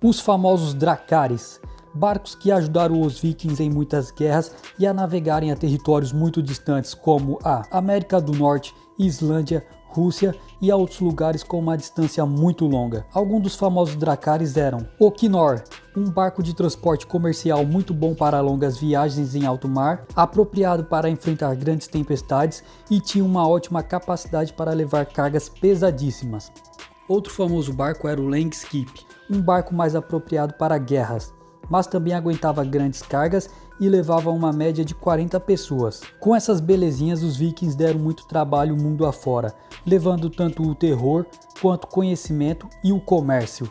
Os famosos Dracarys, barcos que ajudaram os vikings em muitas guerras e a navegarem a territórios muito distantes como a América do Norte, Islândia, Rússia e a outros lugares com uma distância muito longa. Alguns dos famosos Dracarys eram o Knor, um barco de transporte comercial muito bom para longas viagens em alto mar, apropriado para enfrentar grandes tempestades e tinha uma ótima capacidade para levar cargas pesadíssimas. Outro famoso barco era o Langskip, um barco mais apropriado para guerras, mas também aguentava grandes cargas e levava uma média de 40 pessoas. Com essas belezinhas, os vikings deram muito trabalho mundo afora, levando tanto o terror quanto o conhecimento e o comércio.